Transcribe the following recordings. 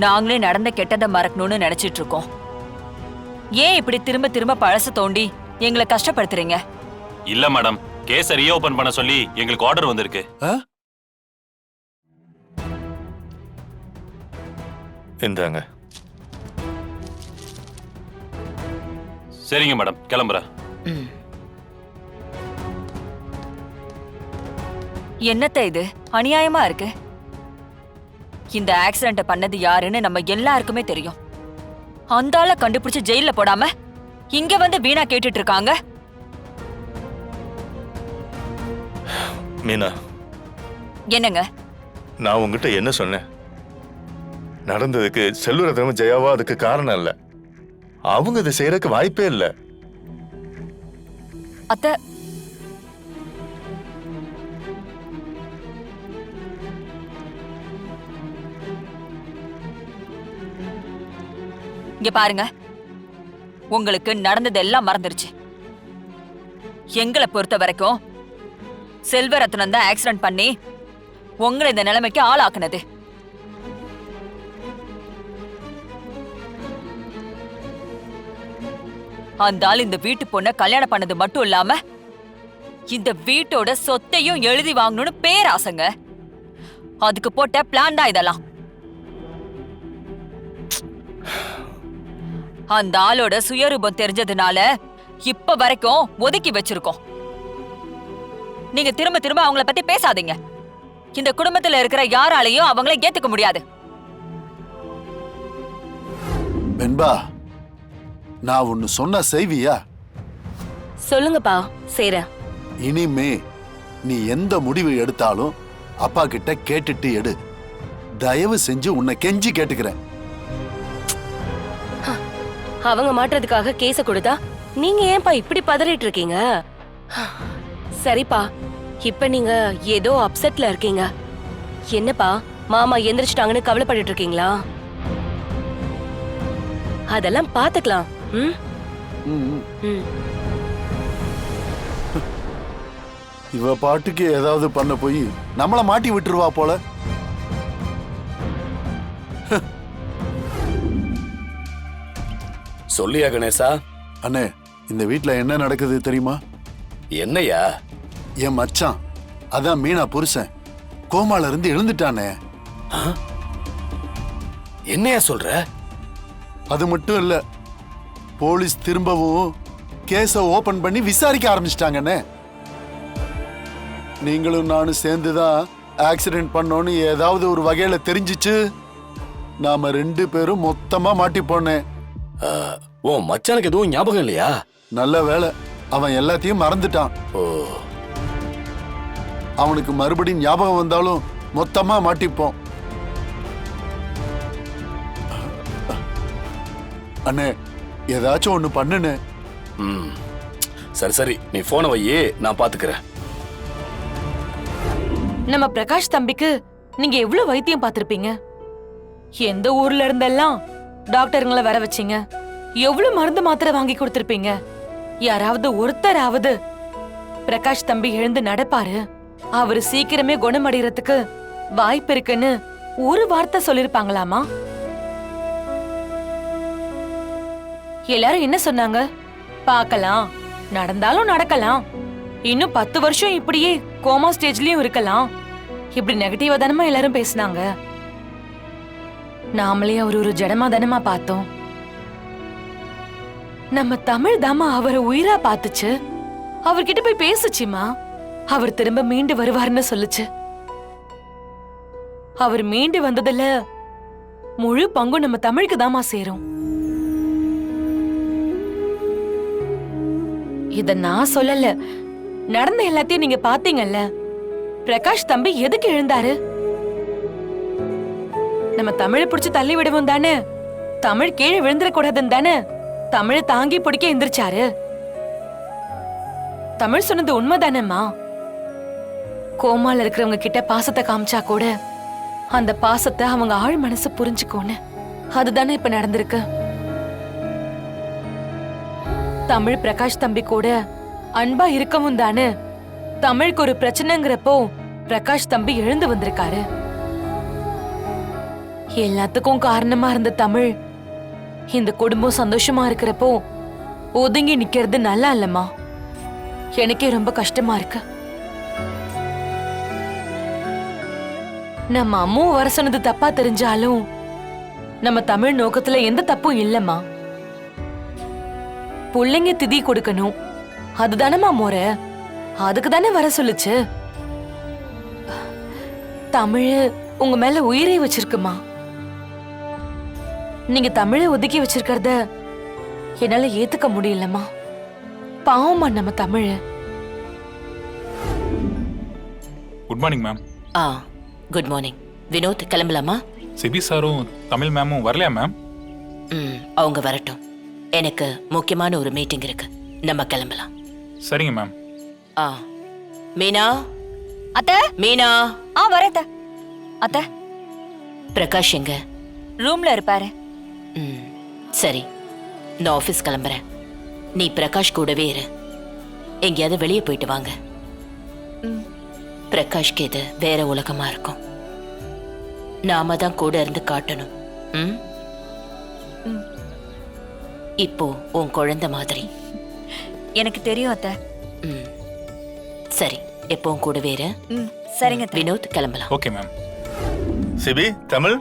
நாங்களே நடந்த கெட்டதை மறக்கணும்னு நினைச்சிட்டு இருக்கோம். ஏன் இப்படி திரும்ப திரும்ப பழச தோண்டி எங்களை கஷ்டப்படுத்துறீங்க? இல்ல மேடம், கேஸை ரீஓபன் பண்ண சொல்லி எங்களுக்கு ஆர்டர் வந்திருக்கு. இந்தாங்க. சரிங்க மேடம், கிளம்புறேன். என்னத்த இது அநியாயமா இருக்கு? இந்த ஆக்சிடென்ட் பண்ணது யாருன்னு நம்ம எல்லாருக்குமே தெரியும். அந்த ஆளை கண்டுபிடிச்சு ஜெயில போடாம இங்க வந்து வீணா கேட்டுட்டு இருக்காங்க. மீனா, என்னங்க? நான் உங்ககிட்ட என்ன சொன்னேன்? நடந்ததுக்கு செல்வரத்னமும் ஜெயாவா அதுக்கு காரணம் இல்ல. அவங்க இதை செய்யறதுக்கு வாய்ப்பே இல்ல. அத்த, இங்க பாருங்க, உங்களுக்கு நடந்தது எல்லாம் மறந்துருச்சு. எங்களை பொறுத்த வரைக்கும் செல்வரத்னம் தான் ஆக்சிடென்ட் பண்ணி உங்களை இந்த நிலைமைக்கு ஆளாக்குனது. அந்த ஆள் இந்த வீட்டு பொண்ண கல்யாணம் பண்ணது மட்டும் இல்லாம இந்த வீட்டோட சொத்தையும் எழுதி வாங்கணும்னு பேராசைங்க. அதுக்கு போட்ட பிளான் தான் இதெல்லாம். அந்த ஆளோட சுயரூபம் தெரிஞ்சதுனால இப்ப வரைக்கும் ஒதுக்கி வச்சிருக்கோம். நீங்க திரும்ப திரும்ப அவங்கள பத்தி பேசாதீங்க. இந்த குடும்பத்துல இருக்கிற யாராலையும் அவங்கள ஏத்துக்க முடியாது. வெண்பா, நான் ஒன்னு சொன்ன செய்வியா? சொல்லுங்கப்பா, செய்றேன். இனிமே நீ எந்த முடிவு எடுத்தாலும் அப்பா கிட்ட கேட்டுட்டு எடு. தயவு செஞ்சு உன்னை கெஞ்சி கேட்டுக்கிறேன். அவங்க மாட்டுறதுக்காக கேஸ கொடுத்தா நீங்க ஏன்பா இப்படி பதறிட்டு இருக்கீங்க? சரிப்பா, இப்ப நீங்க ஏதோ அப்செட்ல இருக்கீங்க. என்னப்பா, மாமா எந்திரிச்சிட்டாங்கன்னு கவலைப்பட்டு இருக்கீங்களா? அதெல்லாம் பாத்துக்கலாம். ம் ம். ம். இவ பாட்டுக்கு ஏதாவது பண்ண போய் நம்மள மாட்டி விட்டுருவா போல. சொல்லியா கணேசா? அண்ணே, இந்த வீட்ல என்ன நடக்குது தெரியுமா? என்னையா? என் மச்சான், அதான் மீனா புருஷன், கோமால இருந்து எழுந்துட்டானே. என்னையா சொல்ற? அது மட்டும் இல்ல, போலீஸ் திரும்பவும் கேஸ ஓபன் பண்ணி விசாரிக்க ஆரம்பிச்சிட்டாங்கண்ணே. நீங்களும் நானும் சேர்ந்துதான் ஆக்சிடென்ட் பண்ணோன்னு ஏதாவது ஒரு வகையில தெரிஞ்சிச்சு நாம 2 பேரும் மொத்தமா மாட்டிப்போனே. உன் மச்சானுக்கு எதுவும் ஞாபகம் இல்லையா? நல்ல வேலை, அவன் எல்லாத்தையும் மறந்துட்டான். ஓ, அவனுக்கு மறுபடியும் ஞாபகம் வந்தாலும் மொத்தமா மாட்டிப்போம். அண்ணே, ஏதாச்சும் ஒண்ணு பண்ணுனே. ம், சரி சரி, நீ போனை வையே, நான் பாத்துக்கிறேன். நம்ம பிரகாஷ் தம்பிக்கு நீங்க எவ்வளவு வைத்தியம் பார்த்திருப்பீங்க? எந்த ஊர்ல இருந்தெல்லாம் டாக்டருங்களை வர வச்சீங்க? எவ்வளவு மருந்து மாத்திரை வாங்கி கொடுத்திருப்பீங்க? யாராவது ஒருத்தராவது பிரகாஷ் தம்பி எழுந்து நடப்பாரு, அவரு சீக்கிரமே குணமடைறதுக்கு வாய்ப்பு இருக்குன்னு ஒரு வார்த்தை சொல்லிருப்பாங்களாமா? எல்லாரும் என்ன சொன்னாங்க? பார்க்கலாம், நடந்தாலும் நடக்கலாம், இன்னும் 10 வருஷம் இப்படியே கோமா ஸ்டேஜ்லயும் இருக்கலாம், இப்படி நெகட்டிவா தானமா எல்லாரும் பேசினாங்க. நாமளே ஒரு ஜடமா தானமா பார்த்தோம். நம்ம தமிழ் தாமா அவரை உயிரா பாத்துச்சு. அவர்கிட்ட போய் பேசுச்சுமா. அவர் திரும்ப மீண்டு வருவார்னு சொல்லுச்சு. அவர் மீண்டு வந்ததுல முழு பங்கும் நம்ம தமிழுக்கு தாமா சேரும். இத நான் சொல்லல, நடந்த எல்லாத்தையும் நீங்க பாத்தீங்கல்ல. பிரகாஷ் தம்பி எதுக்கு எழுந்தாரு? நம்ம தமிழை பிடிச்சு தள்ளி விடுவோம் தானே, தமிழ் கீழே விழுந்துடக்கூடாதுன்னு தானே தமிழை தாங்கி பிடிக்க எந்திரிச்சாரு. தமிழ் சொன்னது உண்மைதானேம்மா? கோமால இருக்கிறவங்க கிட்ட பாசத்தை காமிச்சா கூட அந்த பாசத்தை அவங்க ஆழ் மனசு புரிஞ்சுக்கோன்னு, அதுதானே இப்ப நடந்திருக்கு. தமிழ் பிரகாஷ் தம்பி கூட அன்பா இருக்கவும் தானே தமிழுக்கு ஒரு பிரச்சனைங்கிறப்போ பிரகாஷ் தம்பி எழுந்து வந்திருக்காரு. எல்லாத்துக்கும் காரணமா இருந்த தமிழ் இந்த குடும்பம் சந்தோஷமா இருக்கிறப்போ ஒதுங்கி நிக்கிறது நல்லா இல்லம்மா. எனக்கே ரொம்ப கஷ்டமா இருக்கு. நம்ம அம்மா வர சொன்னது தப்பா தெரிஞ்சாலும் நம்ம தமிழ் நோக்கத்துல எந்த தப்பும் இல்லம்மா. புள்ளைங்க திதி கொடுக்கணும், அதுதானம்மா முறை. அதுக்கு தானே வர சொல்லுச்சு. தமிழ் உங்க மேல உயிரை வச்சிருக்குமா. நீங்க தமிழை ஒதுக்கி வச்சிருக்கிறத என்னால ஏத்துக்க முடியலம்மா. பாவமா நம்ம Tamil. Good morning ma'am. Good morning. Vinod, கிளம்பலாமா? சிபி சாரும் தமிழ் மேமும் வரலையா மேம்? அவங்க வரட்டும். எனக்கு முக்கியமான ஒரு மீட்டிங் இருக்கு, நம்ம கிளம்பலாம். சரிங்க மேம். மீனா, அத்தை. மீனா. வரேன் அத்தை. அத்தை, பிரகாஷ் எங்க? ரூம்ல இருப்பாரு. சரி, நான் ஆபீஸ் கிளம்புறேன். நீ பிரகாஷ் கூடவே இரு. எங்கேயாவது வெளியே போயிட்டு வாங்க. பிரகாஷ்க்கு இது வேற உலகமா இருக்கும். நாம தான் கூட இருந்து காட்டணும். இப்போ உன் குழந்தை மாதிரி. எனக்கு தெரியும் அத்தை. சரி, எப்பவும் கூடவே இரு. சரிங்க அத்தை. வினோத், கிளம்பலாம். Okay ma'am. சிபி, தமிழ்,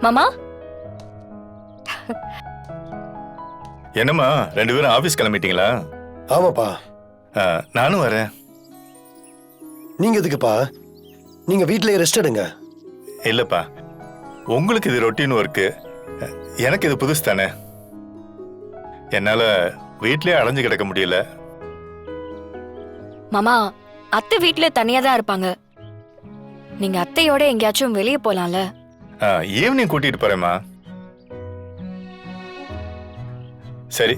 மாமா, என்னம்மா 2 பேரும் ஆபீஸ் கிளம்பிட்டீங்களா? ஆமாப்பா. நானும் வரேன். நீங்க எதுக்குப்பா? நீங்க வீட்லயே ரெஸ்ட் எடுங்க. இல்லப்பா, உங்களுக்கு இது ரொட்டீன் ஒர்க்கு, எனக்கு இது புதுசு தானே. என்னால வீட்லயே அடைஞ்சு கிடக்க முடியல. மாமா, அத்தை வீட்ல தனியா தான் இருப்பாங்க. நீங்க அத்தையோட எங்கேயாச்சும் வெளியே போலாம்ல? ஈவினிங் கூட்டிட்டு போறேம்மா. சரி,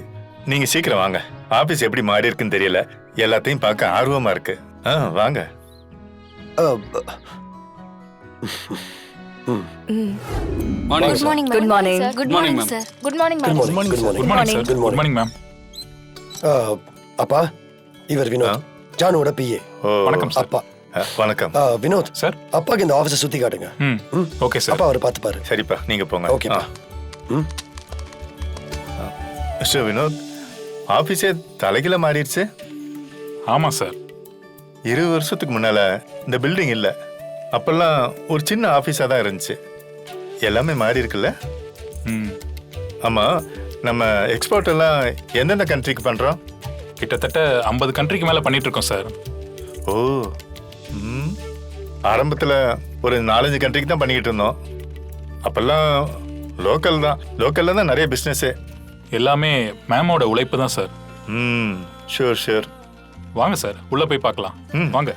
நீங்க சீக்கிரம் வாங்க. ஆபீஸ் எப்படி மாறி இருக்குன்னு தெரியல, எல்லாத்தையும் பார்க்க ஆர்வமா இருக்கு. வாங்க. Good morning. Good morning. Good morning sir. Good morning ma'am. Good morning sir. Good morning ma'am. அப்பா, இவர் வினோத், ஜானுவோட பிஏ. வணக்கம் சார். அப்பா. வணக்கம். வினோத் சார், அப்பாக்கு இந்த ஆபீஸை சுத்தி காட்டுங்க. Okay sir. அப்பா அவரை பார்த்துப்பாரு. சரிப்பா, நீங்க போங்க. ஓகேப்பா. மிஸ்டர் வினோத், ஆபீஸே தலைகீழ மாறிடுச்சு. ஆமா சார். 20 வருஷத்துக்கு முன்னால இந்த பில்டிங் இல்ல. அப்பெல்லாம் ஒரு சின்ன ஆபீஸா தான் இருந்துச்சு. எல்லாமே மாறி இருக்குல்ல? ஆமா, நம்ம எக்ஸ்போர்ட் எல்லாம் எந்தெந்த கண்ட்ரிக்கு பண்றோம்? கிட்டத்தட்ட 50 கண்ட்ரிக்கு மேல பண்ணிட்டு இருக்கோம் சார். ஓ, ஆரம்பத்துல ஒரு 4-5 கண்ட்ரிக்கு தான் பண்ணிக்கிட்டு இருந்தோம். அப்பெல்லாம் லோக்கல்ல தான் நிறைய பிசினஸே. எல்லாமே மேமோட உழைப்பு தான் சார். ஷூர். வாங்க சார், உள்ள போய் பார்க்கலாம். வாங்க.